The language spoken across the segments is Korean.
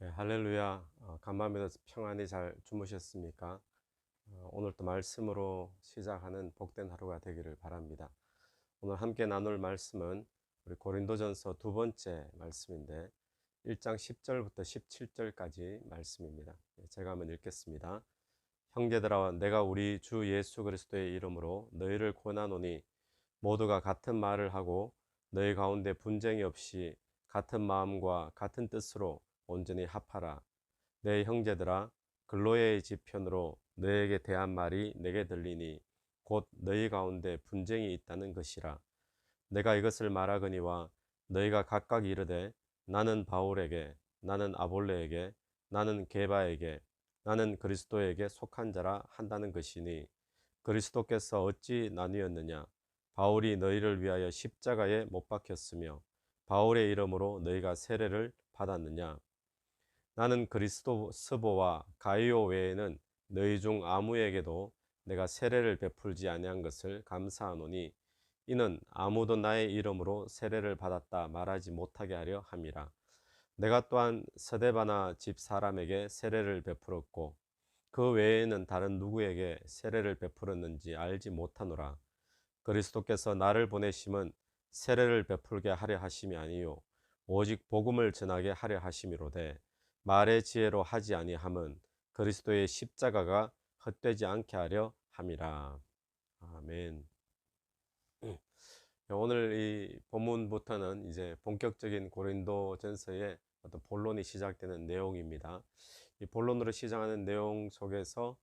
네, 할렐루야. 간밤에도 평안히 잘 주무셨습니까? 오늘 또 말씀으로 시작하는 복된 하루가 되기를 바랍니다. 오늘 함께 나눌 말씀은 우리 고린도전서 두 번째 말씀인데 1장 10절부터 17절까지 말씀입니다. 제가 한번 읽겠습니다. 형제들아, 내가 우리 주 예수 그리스도의 이름으로 너희를 권하노니 모두가 같은 말을 하고 너희 가운데 분쟁이 없이 같은 마음과 같은 뜻으로 온전히 합하라. 내 형제들아, 글로의 지편으로 너에게 대한 말이 내게 들리니 곧 너희 가운데 분쟁이 있다는 것이라. 내가 이것을 말하거니와 너희가 각각 이르되 나는 바울에게, 나는 아볼레에게, 나는 게바에게, 나는 그리스도에게 속한 자라 한다는 것이니 그리스도께서 어찌 나뉘었느냐? 바울이 너희를 위하여 십자가에 못 박혔으며 바울의 이름으로 너희가 세례를 받았느냐? 나는 그리스도 스보와 가이오 외에는 너희 중 아무에게도 내가 세례를 베풀지 아니한 것을 감사하노니 이는 아무도 나의 이름으로 세례를 받았다 말하지 못하게 하려 함이라. 내가 또한 서데바나 집 사람에게 세례를 베풀었고 그 외에는 다른 누구에게 세례를 베풀었는지 알지 못하노라. 그리스도께서 나를 보내심은 세례를 베풀게 하려 하심이 아니요 오직 복음을 전하게 하려 하심이로되 말의 지혜로 하지 아니함은 그리스도의 십자가가 헛되지 않게 하려 함이라. 아멘. 오늘 이 본문부터는 이제 본격적인 고린도전서의 어떤 본론이 시작되는 내용입니다. 이 본론으로 시작하는 내용 속에서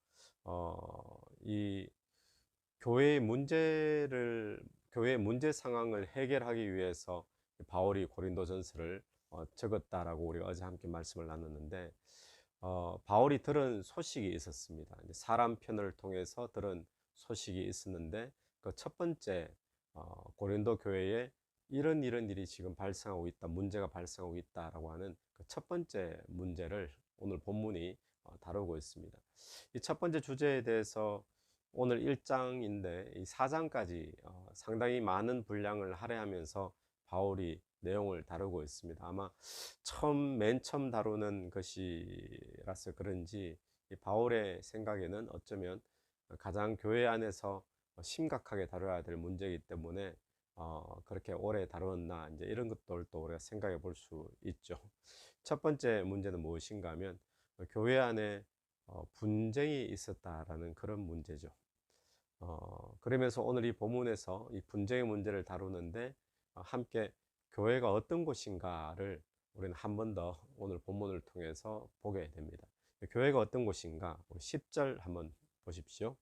이 교회의 문제 상황을 해결하기 위해서 바울이 고린도전서를 적었다라고 우리가 어제 함께 말씀을 나눴는데, 바울이 들은 소식이 있었습니다. 이제 사람 편을 통해서 들은 소식이 있었는데 그 첫 번째, 고린도 교회에 이런 일이 지금 발생하고 있다, 문제가 발생하고 있다라고 하는 그 첫 번째 문제를 오늘 본문이 다루고 있습니다. 이 첫 번째 주제에 대해서 오늘 1장인데 이 4장까지 상당히 많은 분량을 할애하면서 바울이 내용을 다루고 있습니다. 아마 맨 처음 다루는 것이라서 그런지 이 바울의 생각에는 어쩌면 가장 교회 안에서 심각하게 다뤄야 될 문제이기 때문에 그렇게 오래 다루었나 이제 이런 것들도 우리가 생각해 볼 수 있죠. 첫 번째 문제는 무엇인가 하면 교회 안에 분쟁이 있었다라는 그런 문제죠. 그러면서 오늘 이 본문에서 이 분쟁의 문제를 다루는데 함께 교회가 어떤 곳인가를 우리는 한 번 더 오늘 본문을 통해서 보게 됩니다. 교회가 어떤 곳인가? 10절 한번 보십시오.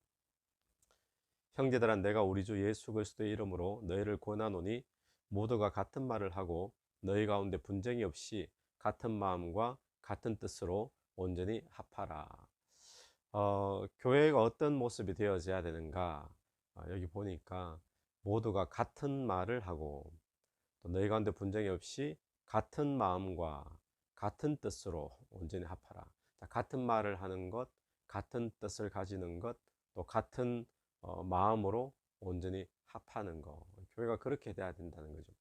형제들아, 내가 우리 주 예수 그리스도의 이름으로 너희를 권하노니 모두가 같은 말을 하고 너희 가운데 분쟁이 없이 같은 마음과 같은 뜻으로 온전히 합하라. 교회가 어떤 모습이 되어져야 되는가? 여기 보니까 모두가 같은 말을 하고 또 너희 가운데 분쟁이 없이 같은 마음과 같은 뜻으로 온전히 합하라. 자, 같은 말을 하는 것, 같은 뜻을 가지는 것, 또 같은 마음으로 온전히 합하는 것. 교회가 그렇게 돼야 된다는 거죠.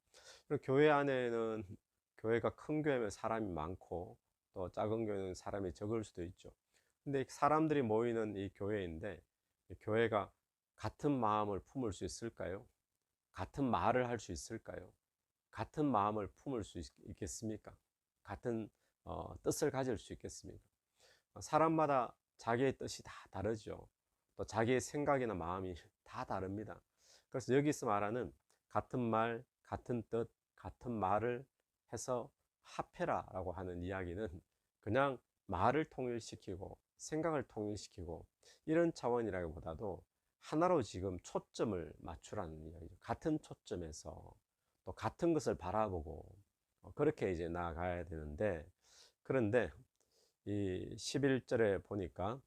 그리고 교회 안에는 교회가 큰 교회면 사람이 많고 또 작은 교회는 사람이 적을 수도 있죠. 근데 사람들이 모이는 이 교회인데 이 교회가 같은 마음을 품을 수 있을까요? 같은 말을 할 수 있을까요? 같은 마음을 품을 수 있겠습니까? 같은 뜻을 가질 수 있겠습니까? 사람마다 자기의 뜻이 다 다르죠. 또 자기의 생각이나 마음이 다 다릅니다. 그래서 여기서 말하는 같은 말, 같은 뜻, 같은 말을 해서 합해라라고 하는 이야기는 그냥 말을 통일시키고 생각을 통일시키고 이런 차원이라기보다도 하나로 지금 초점을 맞추라는 이야기죠. 같은 초점에서 또 같은 것을 바라보고 그렇게 이제 나아가야 되는데, 그런데 이 11절에 보니까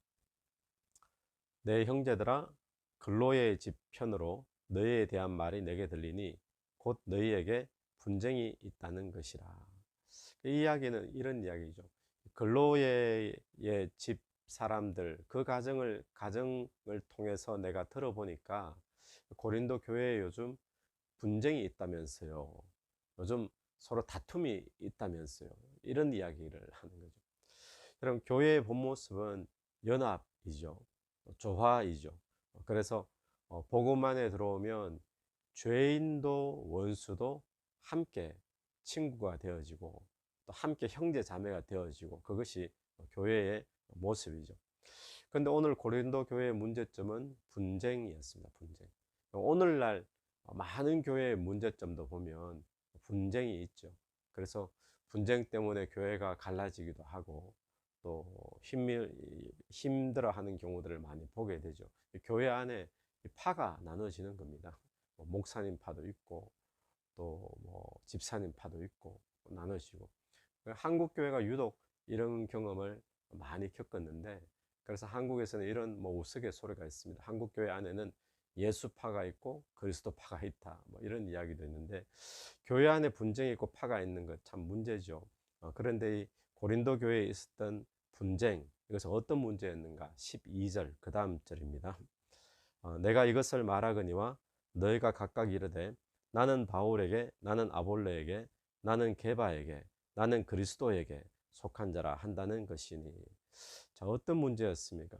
내 형제들아, 글로의 집 편으로 너희에 대한 말이 내게 들리니 곧 너희에게 분쟁이 있다는 것이라. 이 이야기는 이런 이야기죠. 글로의 집 사람들, 그 가정을 통해서 내가 들어보니까 고린도 교회에 요즘 분쟁이 있다면서요. 요즘 서로 다툼이 있다면서요. 이런 이야기를 하는 거죠. 그럼 교회의 본 모습은 연합이죠. 조화이죠. 그래서 복음 안에 들어오면 죄인도 원수도 함께 친구가 되어지고 또 함께 형제 자매가 되어지고, 그것이 교회의 모습이죠. 그런데 오늘 고린도 교회의 문제점은 분쟁이었습니다. 분쟁. 오늘날 많은 교회의 문제점도 보면 분쟁이 있죠. 그래서 분쟁 때문에 교회가 갈라지기도 하고 또 힘들어하는 경우들을 많이 보게 되죠. 교회 안에 파가 나눠지는 겁니다. 목사님 파도 있고 또 집사님 파도 있고 나눠지고, 한국 교회가 유독 이런 경험을 많이 겪었는데, 그래서 한국에서는 이런 우스갯소리가 있습니다. 한국 교회 안에는 예수파가 있고 그리스도파가 있다, 이런 이야기도 있는데, 교회 안에 분쟁이 있고 파가 있는 것 참 문제죠. 그런데 이 고린도 교회에 있었던 분쟁, 이것은 어떤 문제였는가? 12절 그 다음 절입니다. 내가 이것을 말하거니와 너희가 각각 이르되 나는 바울에게, 나는 아볼로에게, 나는 게바에게, 나는 그리스도에게 속한 자라 한다는 것이니. 자, 어떤 문제였습니까?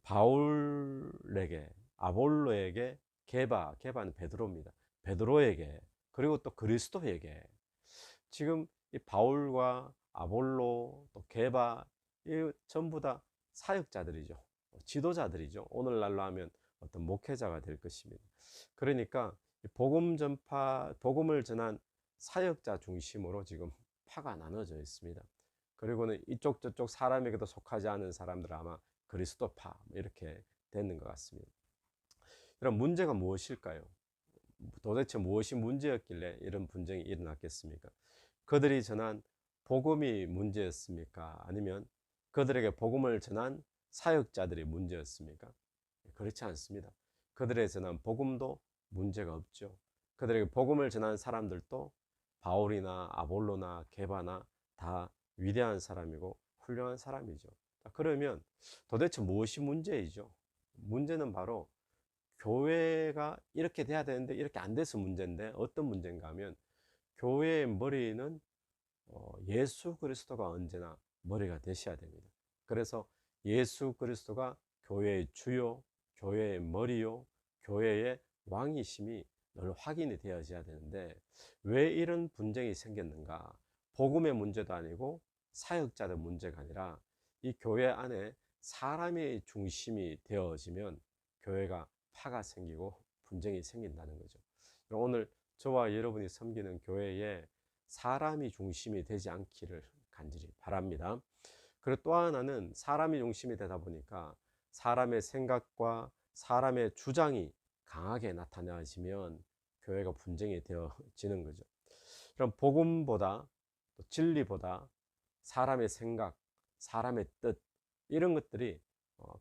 바울에게, 아볼로에게, 게바는 베드로입니다. 베드로에게, 그리고 또 그리스도에게. 지금 이 바울과 아볼로 또 게바, 이 전부 다 사역자들이죠. 지도자들이죠. 오늘날로 하면 어떤 목회자가 될 것입니다. 그러니까 복음을 전한 사역자 중심으로 지금 파가 나눠져 있습니다. 그리고는 이쪽 저쪽 사람에게도 속하지 않은 사람들, 아마 그리스도파 이렇게 되는 것 같습니다. 그럼 문제가 무엇일까요? 도대체 무엇이 문제였길래 이런 분쟁이 일어났겠습니까? 그들이 전한 복음이 문제였습니까? 아니면 그들에게 복음을 전한 사역자들이 문제였습니까? 그렇지 않습니다. 그들에게 전한 복음도 문제가 없죠. 그들에게 복음을 전한 사람들도 바울이나 아볼로나 게바나 다 위대한 사람이고 훌륭한 사람이죠. 그러면 도대체 무엇이 문제이죠? 문제는 바로 교회가 이렇게 돼야 되는데 이렇게 안 돼서 문제인데, 어떤 문제인가 하면 교회의 머리는 예수 그리스도가 언제나 머리가 되셔야 됩니다. 그래서 예수 그리스도가 교회의 주요, 교회의 머리요, 교회의 왕이심이 늘 확인이 되어져야 되는데, 왜 이런 분쟁이 생겼는가? 복음의 문제도 아니고 사역자의 문제가 아니라 이 교회 안에 사람의 중심이 되어지면 교회가 파가 생기고 분쟁이 생긴다는 거죠. 오늘 저와 여러분이 섬기는 교회에 사람이 중심이 되지 않기를 간절히 바랍니다. 그리고 또 하나는, 사람이 중심이 되다 보니까 사람의 생각과 사람의 주장이 강하게 나타나지면 교회가 분쟁이 되어지는 거죠. 그럼 복음보다 또 진리보다 사람의 생각, 사람의 뜻, 이런 것들이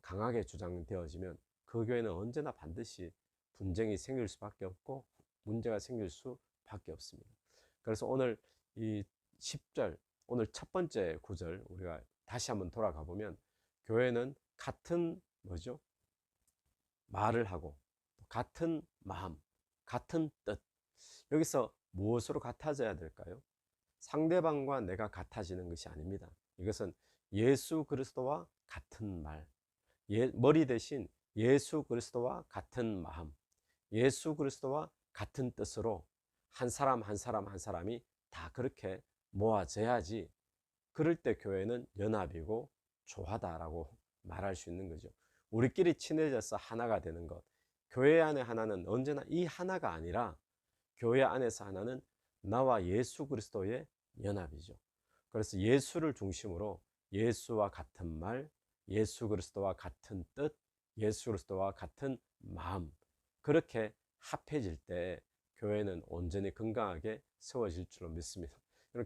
강하게 주장되어지면 그 교회는 언제나 반드시 분쟁이 생길 수밖에 없고 문제가 생길 수밖에 없습니다. 그래서 오늘 이 10절, 오늘 첫 번째 구절 우리가 다시 한번 돌아가 보면, 교회는 같은 말을 하고 같은 마음, 같은 뜻. 여기서 무엇으로 같아져야 될까요? 상대방과 내가 같아지는 것이 아닙니다. 이것은 예수 그리스도와 같은 말, 머리 대신 예수 그리스도와 같은 마음, 예수 그리스도와 같은 뜻으로 한 사람 한 사람 한 사람이 다 그렇게 모아져야지, 그럴 때 교회는 연합이고 조화다라고 말할 수 있는 거죠. 우리끼리 친해져서 하나가 되는 것, 교회 안에 하나는 언제나 이 하나가 아니라 교회 안에서 하나는 나와 예수 그리스도의 연합이죠. 그래서 예수를 중심으로 예수와 같은 말, 예수 그리스도와 같은 뜻, 예수 그리스도와 같은 마음, 그렇게 합해질 때 교회는 온전히 건강하게 세워질 줄로 믿습니다.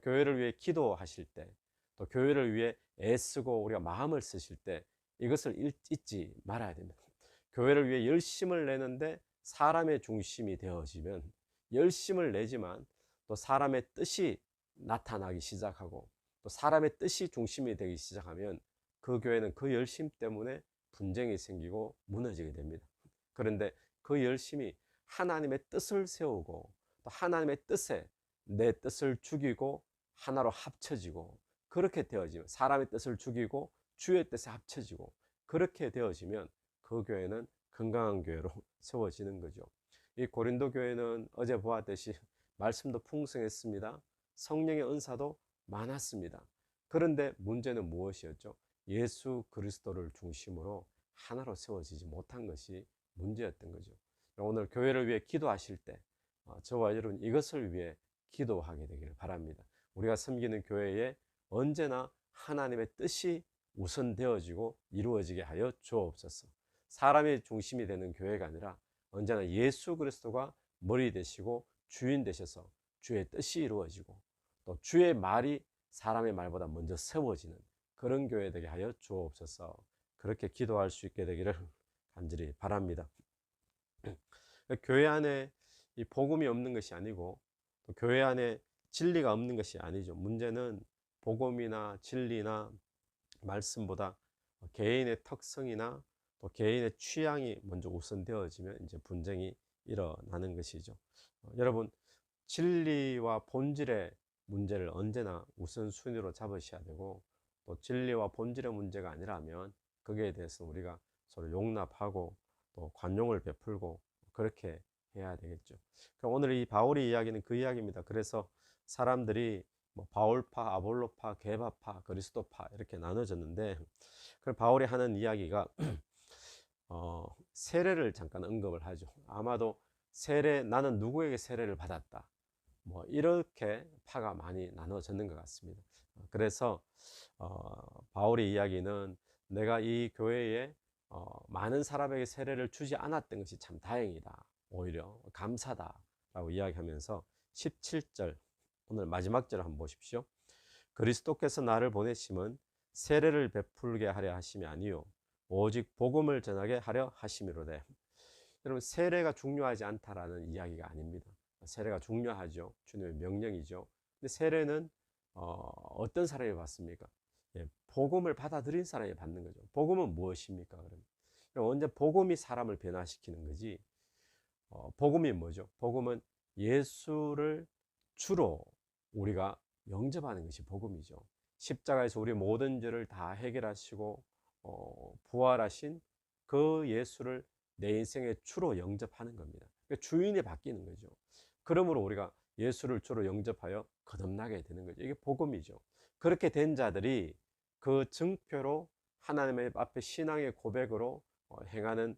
교회를 위해 기도하실 때, 또 교회를 위해 애쓰고 우리가 마음을 쓰실 때 이것을 잊지 말아야 됩니다. 교회를 위해 열심을 내는데 사람의 중심이 되어지면, 열심을 내지만 또 사람의 뜻이 나타나기 시작하고 또 사람의 뜻이 중심이 되기 시작하면 그 교회는 그 열심 때문에 분쟁이 생기고 무너지게 됩니다. 그런데 그 열심이 하나님의 뜻을 세우고 또 하나님의 뜻에 내 뜻을 죽이고 하나로 합쳐지고 그렇게 되어지면 사람의 뜻을 죽이고 주의 뜻에 합쳐지고 그렇게 되어지면 그 교회는 건강한 교회로 세워지는 거죠. 이 고린도 교회는 어제 보았듯이 말씀도 풍성했습니다. 성령의 은사도 많았습니다. 그런데 문제는 무엇이었죠? 예수 그리스도를 중심으로 하나로 세워지지 못한 것이 문제였던 거죠. 오늘 교회를 위해 기도하실 때 저와 여러분 이것을 위해 기도하게 되기를 바랍니다. 우리가 섬기는 교회에 언제나 하나님의 뜻이 우선되어지고 이루어지게 하여 주옵소서. 사람이 중심이 되는 교회가 아니라 언제나 예수 그리스도가 머리 되시고 주인 되셔서 주의 뜻이 이루어지고 또 주의 말이 사람의 말보다 먼저 세워지는 그런 교회 되게 하여 주옵소서. 그렇게 기도할 수 있게 되기를 간절히 바랍니다. 교회 안에 이 복음이 없는 것이 아니고 또 교회 안에 진리가 없는 것이 아니죠. 문제는 복음이나 진리나 말씀보다 개인의 특성이나 또 개인의 취향이 먼저 우선되어지면 이제 분쟁이 일어나는 것이죠. 여러분 진리와 본질의 문제를 언제나 우선순위로 잡으셔야 되고 또 진리와 본질의 문제가 아니라면 거기에 대해서 우리가 서로 용납하고 또 관용을 베풀고 그렇게 해야 되겠죠. 그럼 오늘 이 바울의 이야기는 그 이야기입니다. 그래서 사람들이 뭐 바울파, 아볼로파, 게바파, 그리스도파 이렇게 나눠졌는데 그 바울이 하는 이야기가 세례를 잠깐 언급을 하죠. 아마도 나는 누구에게 세례를 받았다. 뭐 이렇게 파가 많이 나눠졌는 것 같습니다. 그래서 바울의 이야기는 내가 이 교회에 많은 사람에게 세례를 주지 않았던 것이 참 다행이다. 오히려 감사다라고 이야기하면서 17절 오늘 마지막 절을 한번 보십시오. 그리스도께서 나를 보내심은 세례를 베풀게 하려 하심이 아니요 오직 복음을 전하게 하려 하심이로되. 여러분 세례가 중요하지 않다라는 이야기가 아닙니다. 세례가 중요하죠. 주님의 명령이죠. 근데 세례는 어떤 사람이 받습니까? 예, 복음을 받아들인 사람이 받는 거죠. 복음은 무엇입니까? 그럼 언제 복음이 사람을 변화시키는 거지? 복음이 뭐죠? 복음은 예수를 주로 우리가 영접하는 것이 복음이죠. 십자가에서 우리 모든 죄를 다 해결하시고 부활하신 그 예수를 내 인생의 주로 영접하는 겁니다. 그러니까 주인이 바뀌는 거죠. 그러므로 우리가 예수를 주로 영접하여 거듭나게 되는 거죠. 이게 복음이죠. 그렇게 된 자들이 그 증표로 하나님의 앞에 신앙의 고백으로 행하는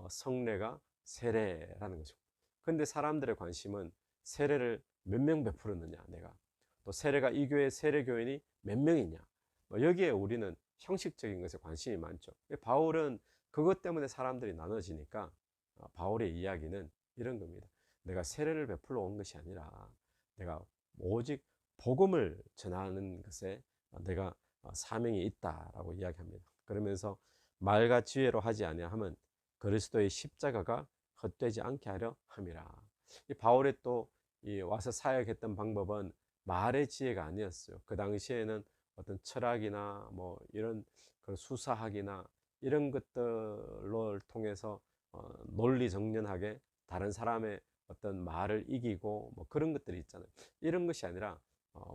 성례가 세례라는 거죠. 근데 사람들의 관심은 세례를 몇 명 베풀었느냐, 내가 또 세례가 이 교회 세례교인이 몇 명이냐, 여기에 우리는 형식적인 것에 관심이 많죠. 바울은 그것 때문에 사람들이 나눠지니까 바울의 이야기는 이런 겁니다. 내가 세례를 베풀러 온 것이 아니라 내가 오직 복음을 전하는 것에 내가 사명이 있다라고 이야기합니다. 그러면서 말과 지혜로 하지 아니하면 그리스도의 십자가가 헛되지 않게 하려 함이라. 이 바울의 또 이 와서 사역했던 방법은 말의 지혜가 아니었어요. 그 당시에는 어떤 철학이나 뭐 이런 수사학이나 이런 것들을 통해서 논리정연하게 다른 사람의 어떤 말을 이기고 뭐 그런 것들이 있잖아요. 이런 것이 아니라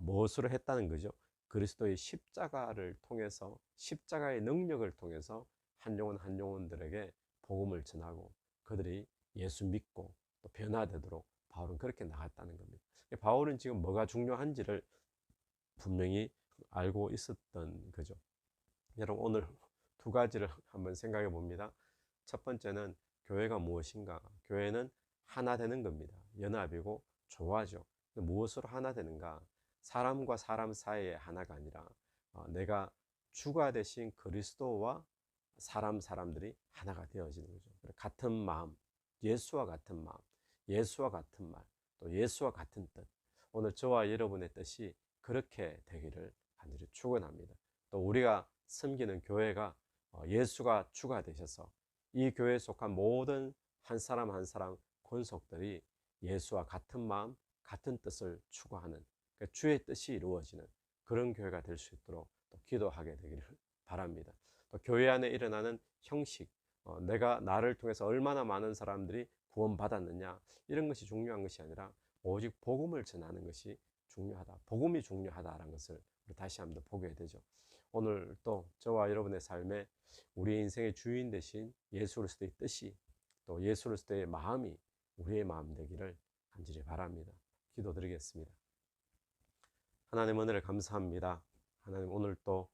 무엇으로 했다는 거죠? 그리스도의 십자가를 통해서 십자가의 능력을 통해서 한 영혼 한 영혼들에게 복음을 전하고 그들이 예수 믿고 또 변화되도록 바울은 그렇게 나갔다는 겁니다. 바울은 지금 뭐가 중요한지를 분명히 알고 있었던 거죠. 여러분 오늘 두 가지를 한번 생각해 봅니다. 첫 번째는 교회가 무엇인가? 교회는 하나 되는 겁니다. 연합이고 조화죠. 무엇으로 하나 되는가? 사람과 사람 사이의 하나가 아니라 내가 주가 되신 그리스도와 사람들이 하나가 되어지는 거죠. 같은 마음, 예수와 같은 마음, 예수와 같은 말, 또 예수와 같은 뜻. 오늘 저와 여러분의 뜻이 그렇게 되기를 간절히 축원합니다. 또 우리가 섬기는 교회가 예수가 주가 되셔서 이 교회에 속한 모든 한 사람 한 사람 권속들이 예수와 같은 마음, 같은 뜻을 추구하는 주의 뜻이 이루어지는 그런 교회가 될 수 있도록 또 기도하게 되기를 바랍니다. 또 교회 안에 일어나는 형식, 내가 나를 통해서 얼마나 많은 사람들이 구원받았느냐 이런 것이 중요한 것이 아니라 오직 복음을 전하는 것이 중요하다. 복음이 중요하다라는 것을 우리 다시 한번 보게 되죠. 오늘 또 저와 여러분의 삶에 우리의 인생의 주인 되신 예수 그리스도의 뜻이 또 예수 그리스도의 마음이 우리의 마음 되기를 간절히 바랍니다. 기도드리겠습니다. 하나님 은혜를 감사합니다. 하나님 오늘 또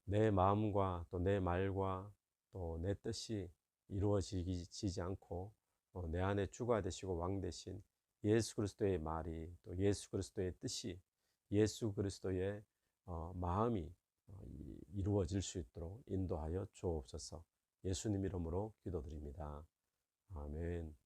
내 마음과 또 내 말과 또 내 뜻이 이루어지지 않고 내 안에 주가 되시고 왕 되신 예수 그리스도의 말이 또 예수 그리스도의 뜻이 예수 그리스도의 마음이 이루어질 수 있도록 인도하여 주옵소서. 예수님 이름으로 기도드립니다. 아멘.